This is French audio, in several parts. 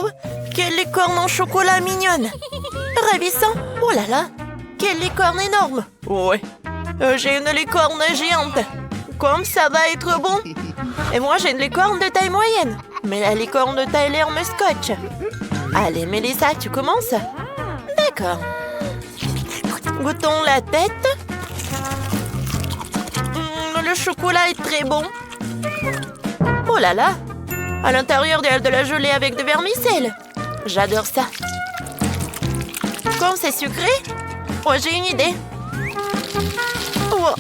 Waouh! Quelle licorne en chocolat mignonne! Ravissant! Oh là là! Quelle licorne énorme! Ouais, j'ai une licorne géante! Comme ça va être bon! Et moi, j'ai une licorne de taille moyenne! Mais la licorne de Tyler me scotche! Allez, Mélissa, tu commences? D'accord. Goûtons la tête. Le chocolat est très bon. Oh là là! À l'intérieur, il y a de la gelée avec de vermicelle. J'adore ça. Comme c'est sucré? Oh, j'ai une idée. Oh,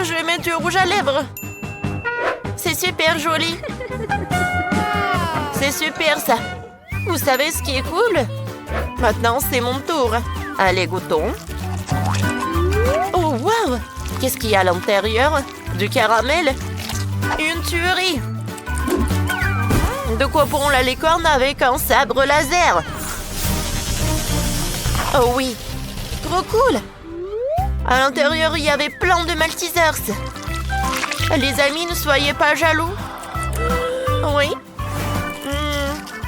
je vais mettre du rouge à lèvres. C'est super joli. C'est super ça. Vous savez ce qui est cool? Maintenant, c'est mon tour. Allez, goûtons. Oh, waouh! Qu'est-ce qu'il y a à l'intérieur? Du caramel? Une tuerie! De quoi pour la licorne avec un sabre laser? Oh oui! Trop cool! À l'intérieur, il y avait plein de Maltesers. Les amis, ne soyez pas jaloux. Oui?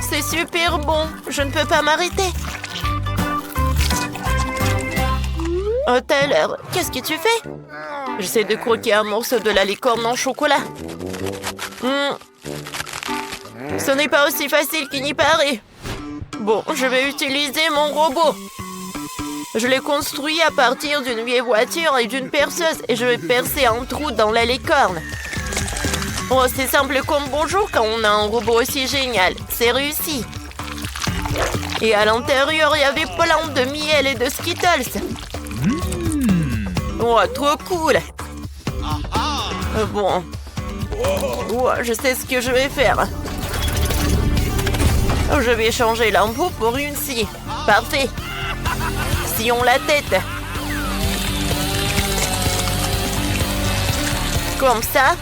C'est super bon. Je ne peux pas m'arrêter. Oh, Tyler, qu'est-ce que tu fais? J'essaie de croquer un morceau de la licorne en chocolat. Ce n'est pas aussi facile qu'il n'y paraît. Bon, je vais utiliser mon robot. Je l'ai construit à partir d'une vieille voiture et d'une perceuse et je vais percer un trou dans la licorne. Oh, c'est simple comme bonjour quand on a un robot aussi génial. C'est réussi. Et à l'intérieur, il y avait plein de miel et de Skittles. Oh, trop cool. Bon. Oh, je sais ce que je vais faire. Je vais changer l'ampoule pour une scie. Parfait. Sillons la tête. Comme ça.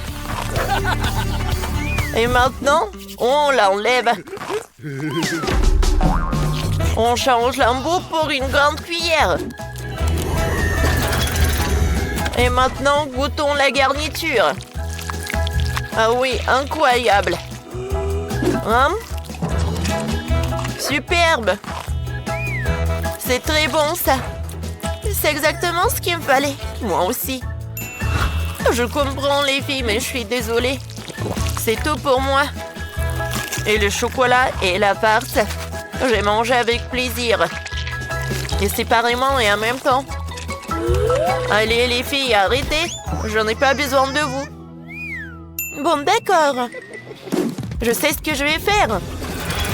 Et maintenant, on l'enlève. On change l'embout pour une grande cuillère. Et maintenant, goûtons la garniture. Ah oui, incroyable. Superbe. C'est très bon, ça. C'est exactement ce qu'il me fallait. Moi aussi. Je comprends, les filles, mais je suis désolée. C'est tout pour moi. Et le chocolat et la farce, j'ai mangé avec plaisir. Et séparément et en même temps. Allez, les filles, arrêtez. Je n'ai pas besoin de vous. Bon, d'accord. Je sais ce que je vais faire.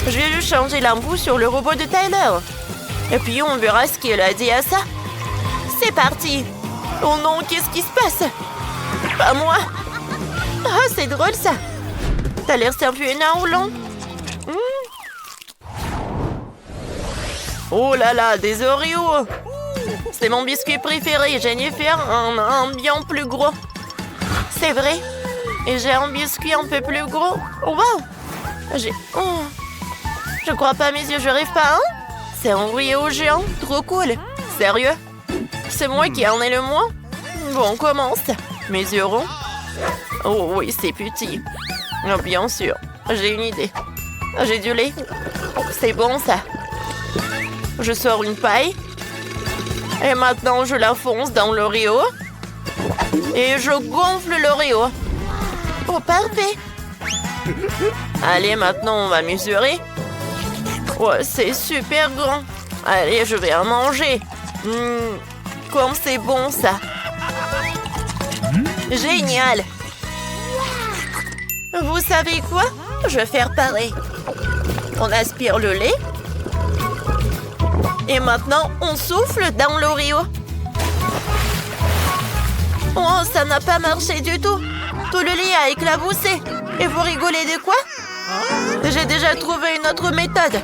Je vais juste changer l'embout sur le robot de Tyler. Et puis, on verra ce qu'il a dit à ça. C'est parti. Oh non, qu'est-ce qui se passe? Pas moi. Ah, c'est drôle, ça. T'as l'air c'est un peu énervant. Oh là là, des Oreos. C'est mon biscuit préféré. J'ai dû faire un bien plus gros. C'est vrai. Et j'ai un biscuit un peu plus gros. Oh, wow. Je crois pas à mes yeux, je rêve pas, hein? C'est un Oreo géant. Trop cool. Sérieux? C'est moi qui en ai le moins? Bon, on commence. Mes yeux ronds. Oh oui, c'est petit. Oh, bien sûr. J'ai une idée. J'ai du lait. C'est bon, ça. Je sors une paille. Et maintenant, je la fonce dans l'Oreo. Et je gonfle l'Oreo. Oh, parfait. Allez, maintenant, on va mesurer. Oh, c'est super grand. Allez, je vais en manger. Comme c'est bon, ça. Génial. Vous savez quoi? Je vais faire pareil. On aspire le lait. Et maintenant, on souffle dans l'Oreo. Oh, ça n'a pas marché du tout. Tout le lait a éclaboussé. Et vous rigolez de quoi? J'ai déjà trouvé une autre méthode.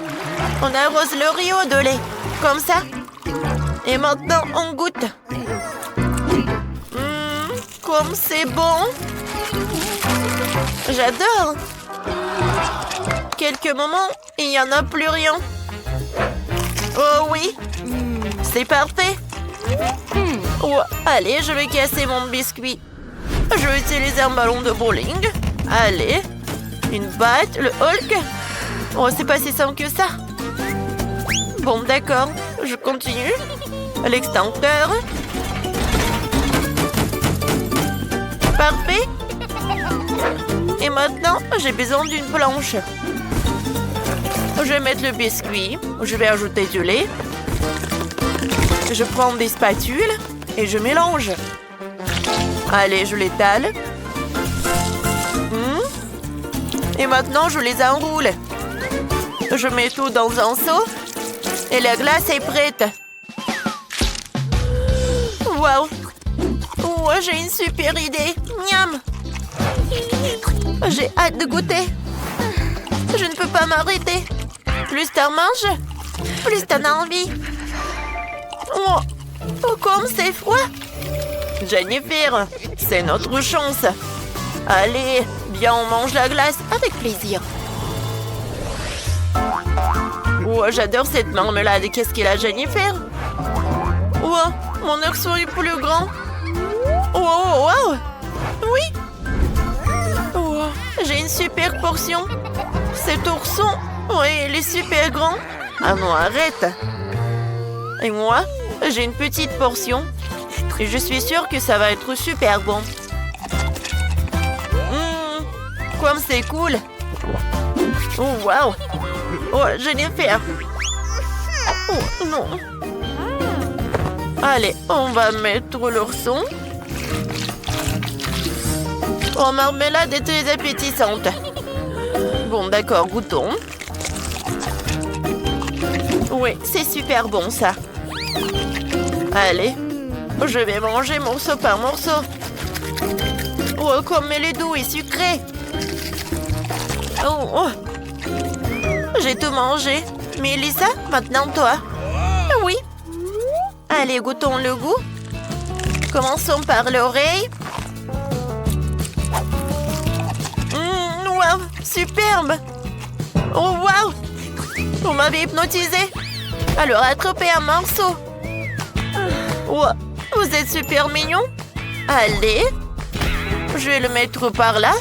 On arrose l'Oreo de lait. Comme ça. Et maintenant, on goûte. Comme c'est bon. J'adore. Quelques moments, il n'y en a plus rien. Oh oui. C'est parfait. Oh, allez, je vais casser mon biscuit. Je vais utiliser un ballon de bowling. Allez. Une batte, le Hulk. Oh, c'est pas si simple que ça. Bon, d'accord. Je continue. L'extincteur. Parfait. Et maintenant, j'ai besoin d'une planche. Je vais mettre le biscuit. Je vais ajouter du lait. Je prends des spatules et je mélange. Allez, je l'étale. Et maintenant, je les enroule. Je mets tout dans un seau. Et la glace est prête. Waouh! Oh, j'ai une super idée. Miam! J'ai hâte de goûter. Je ne peux pas m'arrêter. Plus t'en manges, plus t'en as envie. Oh, comme c'est froid. Jennifer, c'est notre chance. Allez, viens, on mange la glace avec plaisir. Oh, j'adore cette marmelade. Qu'est-ce qu'elle a, Jennifer? Oh, mon ourson est plus grand. Oh, wow! Oui! Oh, j'ai une super portion. Cet ourson, oui, il est super grand. Ah non, arrête! Et moi, j'ai une petite portion. Et je suis sûre que ça va être super bon. Comme c'est cool! Oh, wow! Oh, Jennifer! Oh, non! Allez, on va mettre l'ourson. Oh, marmelade est très appétissante. Bon, d'accord, goûtons. Oui, c'est super bon, ça. Allez, je vais manger morceau par morceau. Oh, comme elle est doux et sucré. Oh, j'ai tout mangé. Mélissa, maintenant toi. Oui. Allez, goûtons le goût. Commençons par l'oreille. Wow, superbe. Oh, wow. Vous m'avez hypnotisé. Alors, attrapez un morceau. Wow, vous êtes super mignon. Allez. Je vais le mettre par là.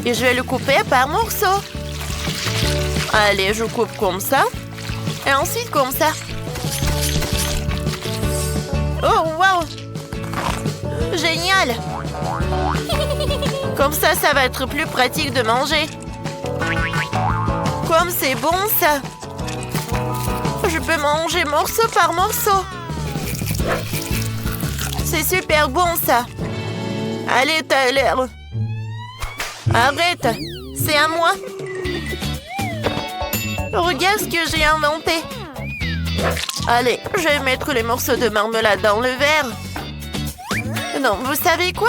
Et je vais le couper par morceaux. Allez, je coupe comme ça. Et ensuite comme ça. Oh, wow! Génial! Comme ça, ça va être plus pratique de manger. Comme c'est bon, ça! Je peux manger morceau par morceau. C'est super bon, ça! Allez, Tyler! Arrête! C'est à moi! Regarde ce que j'ai inventé! Allez, je vais mettre les morceaux de marmelade dans le verre. Non, vous savez quoi?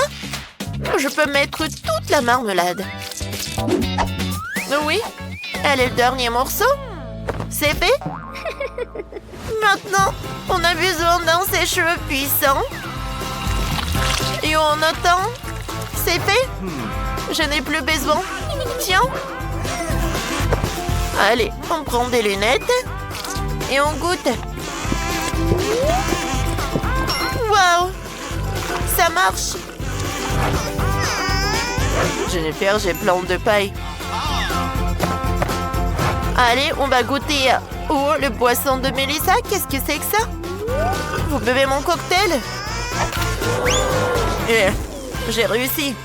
Je peux mettre toute la marmelade. Oui, elle est le dernier morceau. C'est fait? Maintenant, on a besoin d'un sèche-cheveux puissant. Et on attend. C'est fait? Je n'ai plus besoin. Tiens. Allez, on prend des lunettes. Et on goûte. Waouh! Ça marche! Jennifer, j'ai plein de paille. Allez, on va goûter. Oh, le boisson de Mélissa, qu'est-ce que c'est que ça? Vous buvez mon cocktail? J'ai réussi.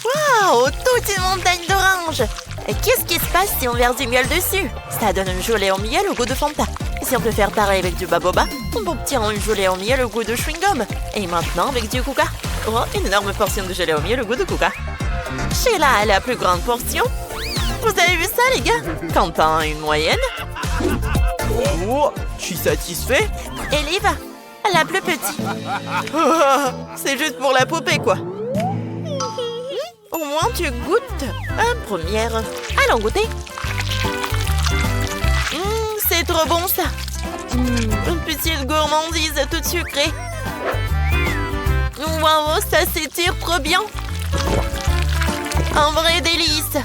Waouh! Toute une montagne d'oranges! Et qu'est-ce qui se passe si on verse du miel dessus? Ça donne une gelée au miel au goût de Fanta. Et si on peut faire pareil avec du baboba, on obtient une gelée au miel au goût de chewing-gum. Et maintenant avec du Kouka. Oh, une énorme portion de gelée au miel au goût de Kouka. Sheila a la plus grande portion. Vous avez vu ça, les gars? Quentin a une moyenne. Oh, je suis satisfait. Et Liv, la plus petite. Oh, c'est juste pour la poupée, quoi. Au moins, tu goûtes. Première. Allons goûter. C'est trop bon, ça. Une petite gourmandise toute sucrée. Waouh, ça s'étire trop bien. Un vrai délice.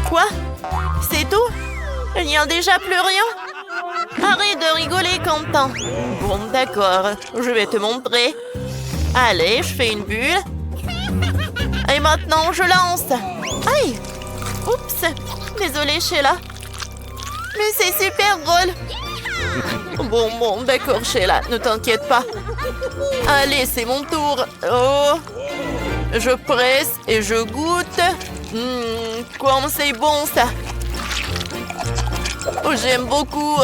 Quoi? C'est tout? Il n'y a déjà plus rien? Arrête de rigoler, Quentin. Bon, d'accord. Je vais te montrer. Allez, je fais une bulle. Et maintenant, je lance. Aïe! Oups! Désolée, Sheila. Mais c'est super drôle. Bon, d'accord, Sheila, ne t'inquiète pas. Allez, c'est mon tour. Oh, je presse et je goûte. Comme c'est bon, ça. Oh, j'aime beaucoup.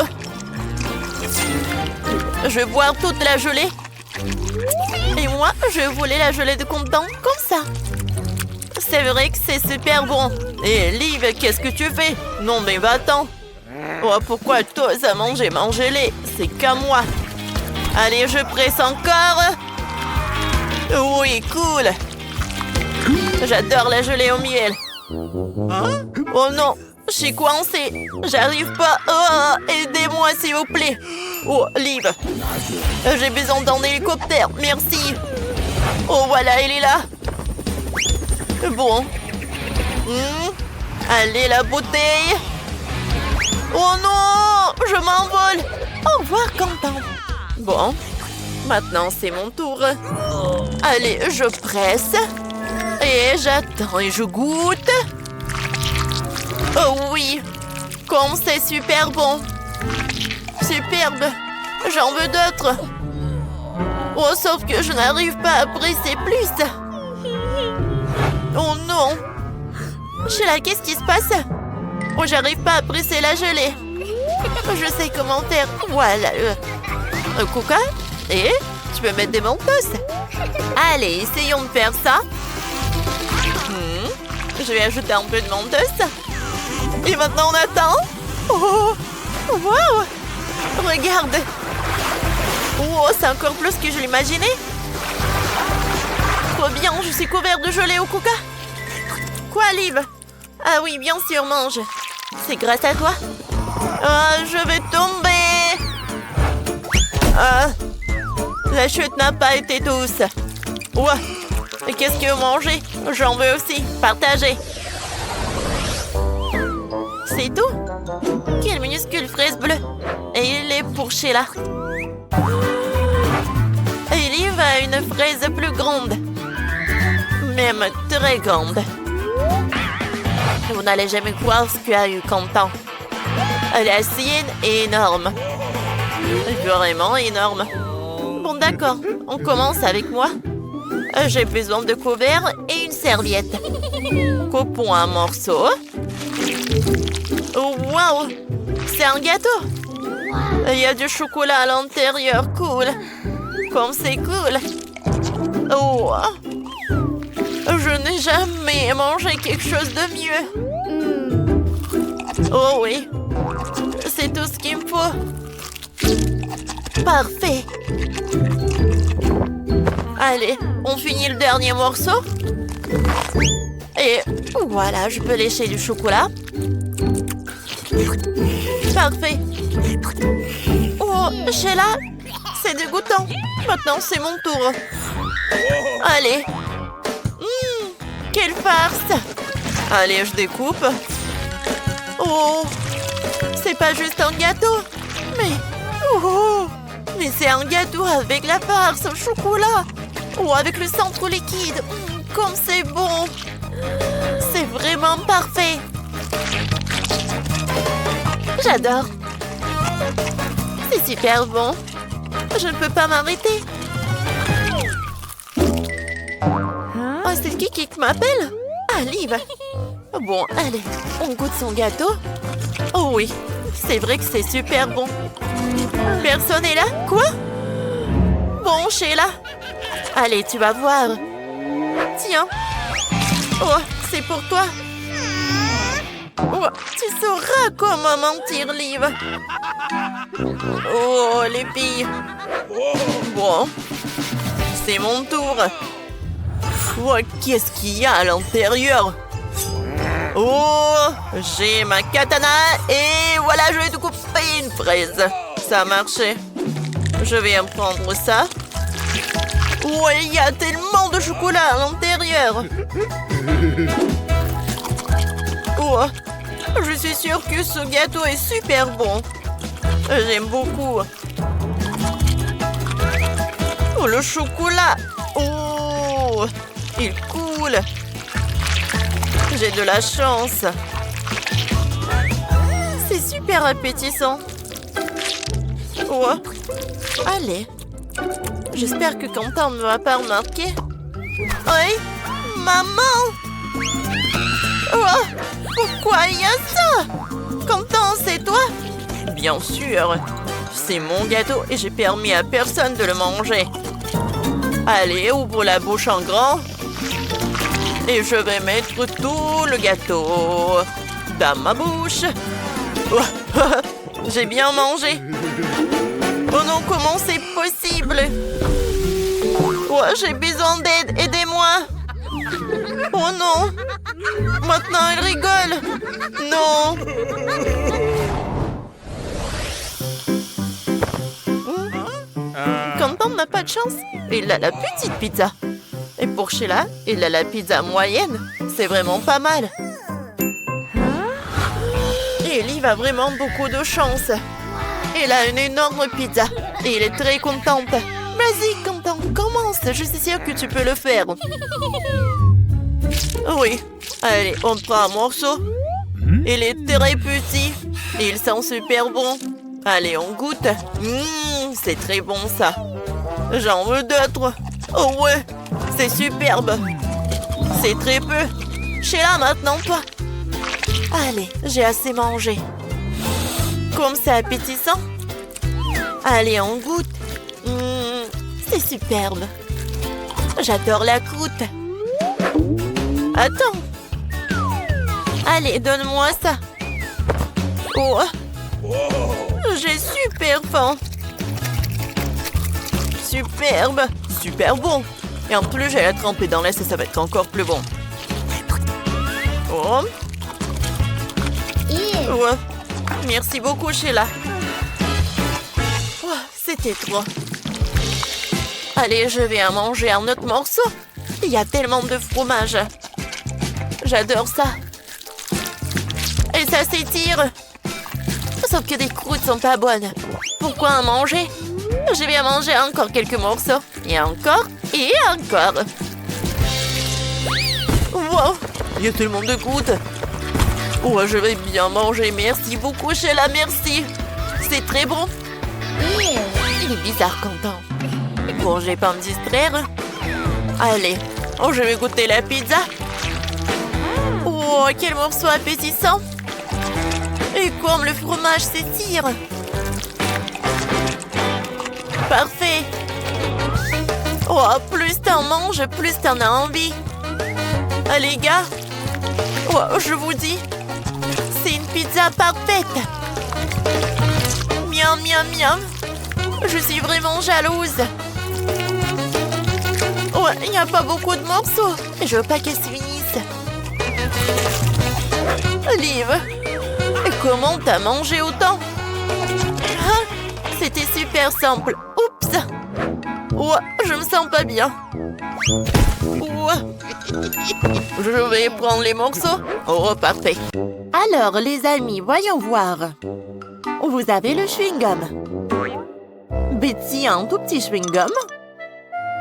Je vais boire toute la gelée. Et moi, je voulais la gelée de Compton, comme ça. C'est vrai que c'est super bon. Et Liv, qu'est-ce que tu fais? Non, mais va-t'en. Oh, pourquoi toi, ça manger ma gelée? C'est qu'à moi. Allez, je presse encore. Oui, cool. J'adore la gelée au miel. Oh non, je suis coincée. J'arrive pas. Oh, aidez-moi, s'il vous plaît. Oh, Liv. J'ai besoin d'un hélicoptère. Merci. Oh, voilà, il est là. Bon. Allez, la bouteille. Oh non, je m'envole. Au revoir, Compton. Bon, maintenant c'est mon tour. Allez, je presse. Et j'attends et je goûte. Oh oui, comme c'est super bon. Superbe. J'en veux d'autres. Oh, sauf que je n'arrive pas à presser plus. Oh non. Sheila, qu'est-ce qui se passe? Oh, j'arrive pas à presser la gelée. Je sais comment faire. Voilà. Coca? Et tu peux mettre des mentos. Allez, essayons de faire ça. Je vais ajouter un peu de mentos. Et maintenant, on attend. Oh, wow. Regarde. Oh, c'est encore plus que je l'imaginais. Trop bien, je suis couvert de gelée au Coca. Quoi, Liv? Ah oui, bien sûr, mange. C'est grâce à toi. Je vais tomber. La chute n'a pas été douce. Ouah, qu'est-ce que vous mangez? J'en veux aussi. Partagez. C'est tout? Quelle minuscule fraise bleue. Et il est pour Sheila. Et Liv a une fraise plus grande. Même très grande. Vous n'allez jamais croire ce qu'a eu Compton. La sienne est énorme. Vraiment énorme. Bon, d'accord. On commence avec moi. J'ai besoin de couverts et une serviette. Coupons un morceau. Oh, wow! C'est un gâteau. Il y a du chocolat à l'intérieur. Cool. Comme c'est cool. Oh! Je n'ai jamais mangé quelque chose de mieux. Oh oui. C'est tout ce qu'il me faut. Parfait. Allez, on finit le dernier morceau. Et voilà, je peux lécher du chocolat. Parfait. Oh, Sheila, c'est dégoûtant. Maintenant, c'est mon tour. Allez. Quelle farce! Allez, je découpe. Oh! C'est pas juste un gâteau. Mais... Oh! Mais c'est un gâteau avec la farce au chocolat. Oh, avec le centre liquide. Comme c'est bon. C'est vraiment parfait. J'adore. C'est super bon. Je ne peux pas m'arrêter. Oh, c'est qui m'appelle? Ah, Liv. Bon, allez, on goûte son gâteau. Oh oui, c'est vrai que c'est super bon. Personne n'est là? Quoi? Bon, Sheila. Allez, tu vas voir. Tiens. Oh, c'est pour toi. Oh, tu sauras comment mentir, Liv. Oh, les filles. Bon, c'est mon tour. Oh, qu'est-ce qu'il y a à l'intérieur? Oh, j'ai ma katana et voilà, je vais te couper une fraise. Ça a marché. Je vais en prendre ça. Oh, il y a tellement de chocolat à l'intérieur. Oh, je suis sûre que ce gâteau est super bon. J'aime beaucoup. Oh, le chocolat. Oh, il coule. J'ai de la chance. super appétissant. Oh. Allez. J'espère que Quentin ne va pas remarquer. Oui, maman! Oh, pourquoi il y a ça? Quentin, c'est toi? Bien sûr. C'est mon gâteau et j'ai permis à personne de le manger. Allez, ouvre la bouche en grand. Et je vais mettre tout le gâteau dans ma bouche. Oh, j'ai bien mangé. Oh non, comment c'est possible? Oh, j'ai besoin d'aide, aidez-moi. Oh non. Maintenant, elle rigole. Non. Quentin n'a pas de chance. Il a la petite pizza. Et pour Sheila, il a la pizza moyenne. C'est vraiment pas mal. Et Ellie a vraiment beaucoup de chance. Il a une énorme pizza. Et il est très contente. Vas-y, Quentin, commence. Je suis sûre que tu peux le faire. Oui. Allez, on prend un morceau. Il est très petit. Et il sent super bon. Allez, on goûte. C'est très bon, ça. J'en veux d'autres. Oh ouais, c'est superbe. C'est très peu. Sheila, maintenant, toi. Allez, j'ai assez mangé. Comme c'est appétissant. Allez, on goûte. C'est superbe. J'adore la croûte. Attends. Allez, donne-moi ça. Oh. J'ai super faim. Superbe. Super bon. Et en plus, j'ai la trempée dans l'aisse et ça va être encore plus bon. Oh. Ouais. Merci beaucoup, Sheila. Oh, c'était trop. Allez, je vais en manger un autre morceau. Il y a tellement de fromage. J'adore ça. Et ça s'étire. Sauf que des croûtes sont pas bonnes. Pourquoi en manger? Je vais en manger encore quelques morceaux. Et encore. Et encore. Wow. Il y a tellement de croûtes. Oh, je vais bien manger. Merci beaucoup, Sheila. Merci. C'est très bon. Il est bizarre, Quentin. Bon, je vais pas me distraire. Allez. Oh, je vais goûter la pizza. Oh, quel morceau appétissant. Et comme le fromage s'étire. Parfait. Oh, plus t'en manges, plus t'en as envie. Ah, les gars. Oh, je vous dis. C'est une pizza parfaite. Miam, miam, miam. Je suis vraiment jalouse. Oh, il n'y a pas beaucoup de morceaux. Je veux pas qu'elle se finisse. Liv, comment t'as mangé autant? Hein? C'était super simple. Oups. Oh, je me sens pas bien. Oh. Je vais prendre les morceaux. Oh, parfait. Alors, les amis, voyons voir. Vous avez le chewing-gum. Betty a un tout petit chewing-gum.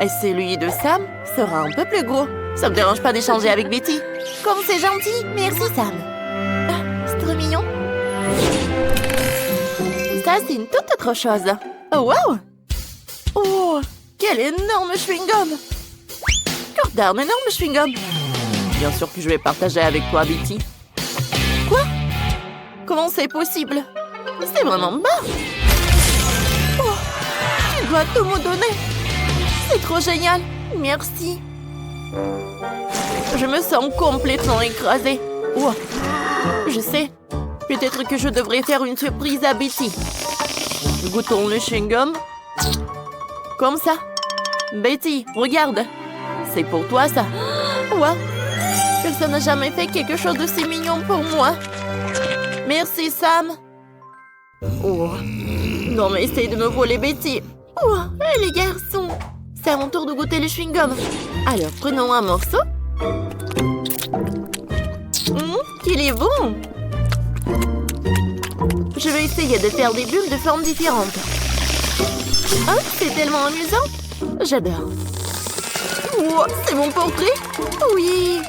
Et celui de Sam sera un peu plus gros. Ça me dérange pas d'échanger avec Betty. Comme c'est gentil, merci Sam. Ah, c'est trop mignon. Ça, c'est une toute autre chose. Oh, wow! Oh, quel énorme chewing-gum! Regarde, un énorme chewing-gum. Bien sûr que je vais partager avec toi, Betty. Quoi? Comment c'est possible? C'est vraiment bas. Oh, tu dois tout me donner. C'est trop génial. Merci. Je me sens complètement écrasée. Oh, je sais. Peut-être que je devrais faire une surprise à Betty. Goûtons le chewing-gum. Comme ça. Betty, regarde. C'est pour toi, ça. Ouais. Personne n'a jamais fait quelque chose de si mignon pour moi. Merci, Sam. Oh. Non, mais essaye de me voler, Betty. Oh, les garçons. C'est à mon tour de goûter le chewing-gum. Alors, prenons un morceau. Qu'il est bon. Je vais essayer de faire des bulles de formes différentes. Oh, c'est tellement amusant. J'adore. Oh, c'est mon portrait? Oui,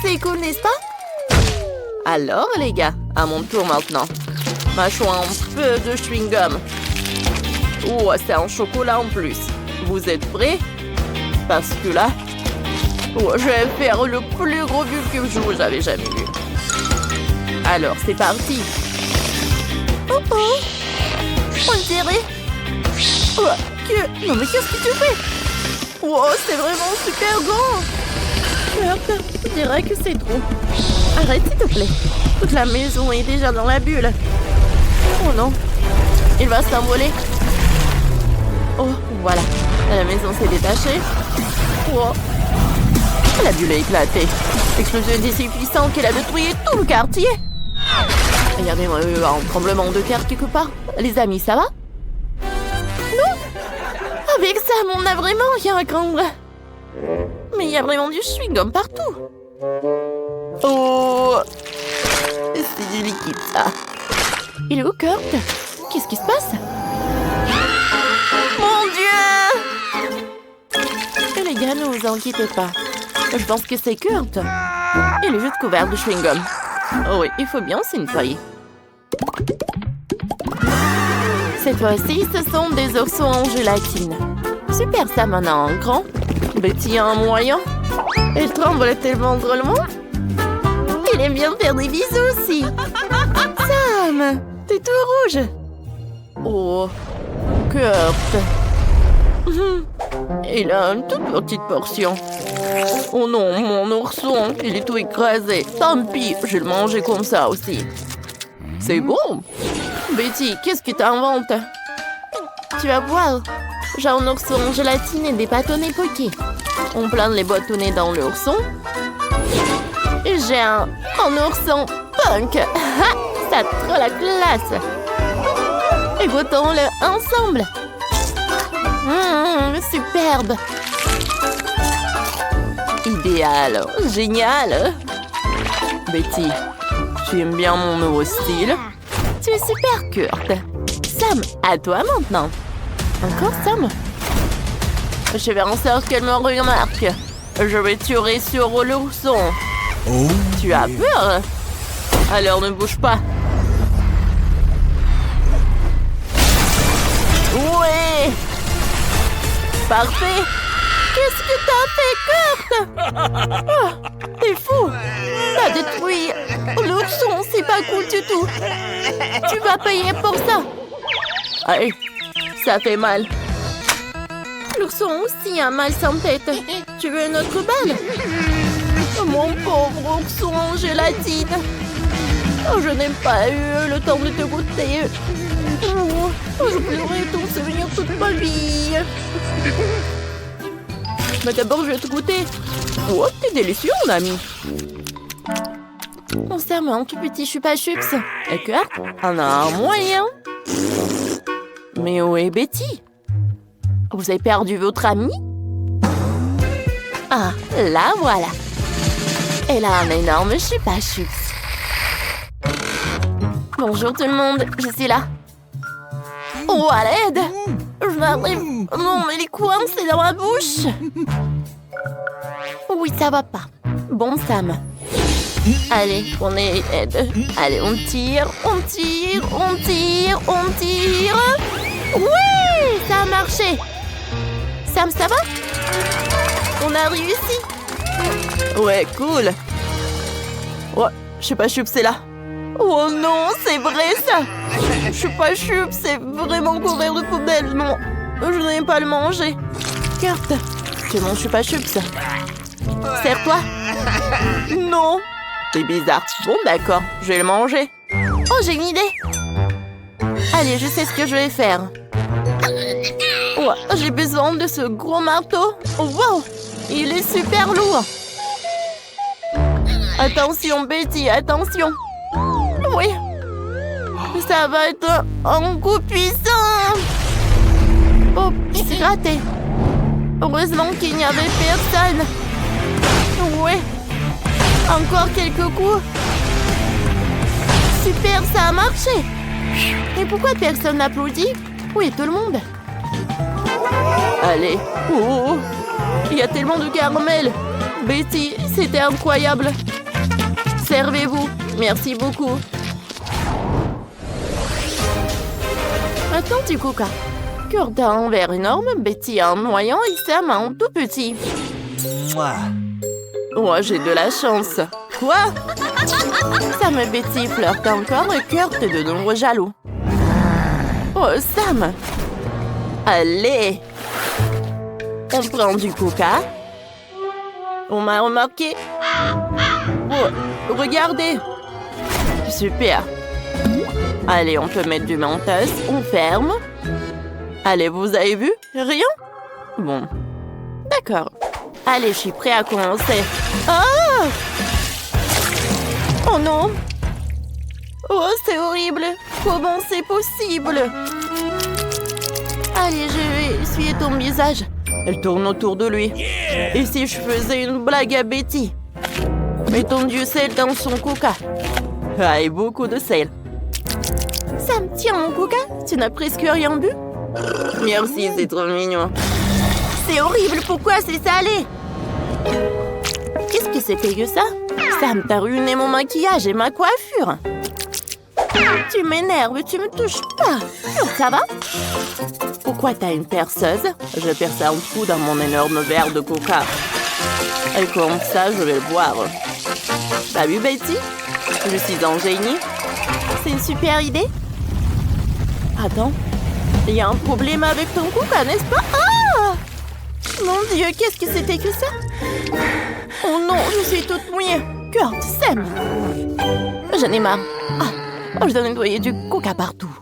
c'est cool, n'est-ce pas? Alors, les gars, à mon tour maintenant. Mâchons un peu de chewing-gum. Oh, c'est un chocolat en plus. Vous êtes prêts? Parce que là, oh, je vais faire le plus gros bulbe que vous avez jamais vu. Alors, c'est parti. Oh oh! On dirait... Oh, non mais qu'est-ce que tu fais? Wow, c'est vraiment super grand! Je dirais que c'est trop. Arrête s'il te plaît. Toute la maison est déjà dans la bulle. Oh non. Il va s'envoler. Oh, voilà. La maison s'est détachée. Oh. La bulle a éclaté. L'explosion était si puissante qu'elle a détruit tout le quartier. Regardez-moi, un tremblement de terre quelque part. Les amis, ça va? Non. Avec ça, on a vraiment rien à craindre. Mais il y a vraiment du chewing-gum partout. Oh, c'est du liquide, ça. Il est où, Kurt? Qu'est-ce qui se passe? Mon Dieu! Et les gars, ne vous inquiétez pas. Je pense que c'est Kurt. Il est juste couvert de chewing-gum. Oh oui, il faut bien se nettoyer. Cette fois-ci, ce sont des oursons en gélatine. Super, Sam en a un grand. Betty a un moyen. Elle tremble tellement drôlement. Il aime bien faire des bisous aussi. Sam, t'es tout rouge. Oh, Kurt. Il a une toute petite portion. Oh non, mon ourson, il est tout écrasé. Tant pis, je vais le manger comme ça aussi. C'est bon. Betty, qu'est-ce que t'inventes? Tu vas voir. J'ai un ourson en gélatine et des bâtonnets poqués. On plante les bâtonnets dans l'ourson. Et j'ai un ourson punk. Ça a trop la classe. Et goûtons-le ensemble. Superbe. Idéal. Génial. Betty, tu aimes bien mon nouveau style? Tu es super, Kurt. Sam, à toi maintenant. Encore, Sam? Je vais faire en sorte qu'elle me remarque. Je vais tirer sur l'ourson. Oh. Tu as peur? Alors ne bouge pas. Ouais! Parfait! Qu'est-ce que t'as fait, Kurt? Oh, t'es fou! T'as détruit l'ourson, c'est pas cool du tout. Tu vas payer pour ça. Allez, ça fait mal. L'ourson aussi a mal sans tête. Tu veux une autre balle? Mon pauvre ourson en gélatine. Oh, je n'ai pas eu le temps de te goûter. Oh, je pleurais ton souvenir toute ma vie. Mais d'abord, je vais te goûter. Oh, t'es délicieux, mon ami. On sert un tout petit chupa-chups. Et Kurt en a un moyen. Mais où est Betty? Vous avez perdu votre amie? Ah, la voilà. Elle a un énorme chupa-chups. Bonjour tout le monde, je suis là. Oh, à l'aide! Je m'arrive. Non, mais il est coincé dans ma bouche. Oui, ça va pas. Bon, Sam. Allez, on aide. Allez, on tire, on tire, on tire, on tire. Oui, ça a marché. Sam, ça va? On a réussi. Ouais, cool. Oh, chupa-chups, c'est là. Oh non, c'est vrai ça. Chupa-chups, c'est vraiment couvert de poubelle. Non, je n'aime pas le manger. Kurt, tu manges chupa-chups. Serre-toi. Non. C'est bizarre. Bon, d'accord, je vais le manger. Oh, j'ai une idée. Allez, je sais ce que je vais faire. Oh, j'ai besoin de ce gros marteau. Oh, wow, il est super lourd. Attention, Betty, attention. Oui. Ça va être un coup puissant. Oh, c'est raté. Heureusement qu'il n'y avait personne. Oui. Encore quelques coups. Super, ça a marché. Et pourquoi personne n'applaudit? Où est tout le monde? Allez. Oh, il y a tellement de caramel. Betty, c'était incroyable. Servez-vous. Merci beaucoup. maintenant du coca. Kurt a un verre énorme, Betty a un moyen et Sam a un tout petit. Oh, j'ai de la chance. Quoi? Sam et Betty flirtent encore et Kurt est de nouveau jaloux. Oh, Sam! Allez! On prend du coca. On m'a remarqué. Oh, regardez! Super! Allez, on peut mettre du mentos. On ferme. Allez, vous avez vu? Rien? Bon. D'accord. Allez, je suis prêt à commencer. Ah! Oh non! Oh, c'est horrible! Comment c'est possible? Allez, je vais essuyer ton visage. Elle tourne autour de lui. Et si je faisais une blague à Betty? Mettons du sel dans son coca. Ah, et beaucoup de sel. Sam, tiens mon coca. Tu n'as presque rien bu? Merci, c'est trop mignon. C'est horrible, pourquoi c'est salé? Qu'est-ce que c'était que ça? Sam, t'as ruiné mon maquillage et ma coiffure. Tu m'énerves, tu me touches pas. Ça va? Pourquoi t'as une perceuse? Je perce un trou dans mon énorme verre de coca. Et comme ça, je vais le boire. T'as vu, Betty? Je suis un génie. C'est une super idée. Attends, il y a un problème avec ton coca, n'est-ce pas? Ah! Mon Dieu, qu'est-ce que c'était que ça? Oh non, je suis toute mouillée. Kurt, Sam. J'en ai marre. Ah, oh, je dois nettoyer du coca partout.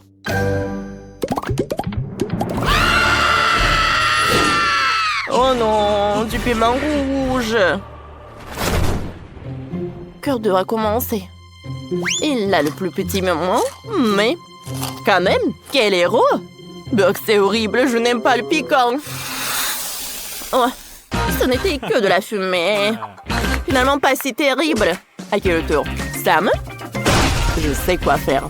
Oh non, du piment rouge. Kurt devra commencer. Il a le plus petit moment, mais quand même, quel héros! Buck, c'est horrible, je n'aime pas le piquant. Oh, ce n'était que de la fumée. Finalement, pas si terrible. À quel tour? Sam? Je sais quoi faire.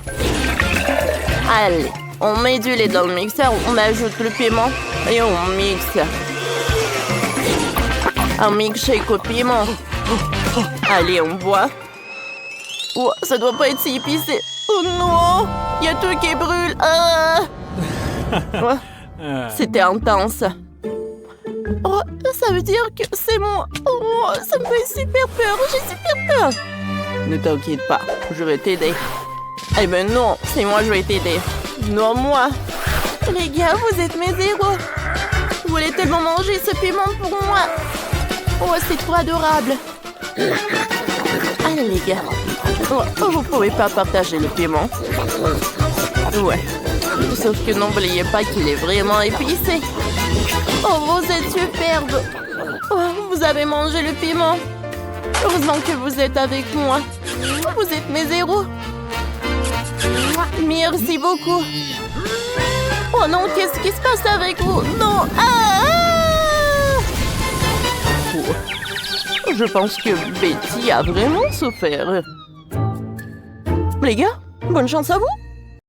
Allez, on met du lait dans le mixeur, on ajoute le piment et on mixe. Un milkshake au piment. Allez, on boit. Oh, ça doit pas être si épicé. Oh non, il y a tout qui brûle. Ah! Oh, c'était intense. Oh, ça veut dire que c'est moi. Oh, ça me fait super peur. J'ai super peur. Ne t'inquiète pas, je vais t'aider. Eh ben non, c'est moi, je vais t'aider. Non, moi. Les gars, vous êtes mes héros. Vous voulez tellement manger ce piment pour moi. Oh, c'est trop adorable. Allez, les gars. Oh, vous pouvez pas partager le piment. Ouais. Sauf que n'oubliez pas qu'il est vraiment épicé. Oh, vous êtes superbe. Oh, vous avez mangé le piment. Heureusement que vous êtes avec moi. Vous êtes mes héros. Merci beaucoup. Oh non, qu'est-ce qui se passe avec vous? Non. Ah! Oh. Je pense que Betty a vraiment souffert. Les gars, bonne chance à vous.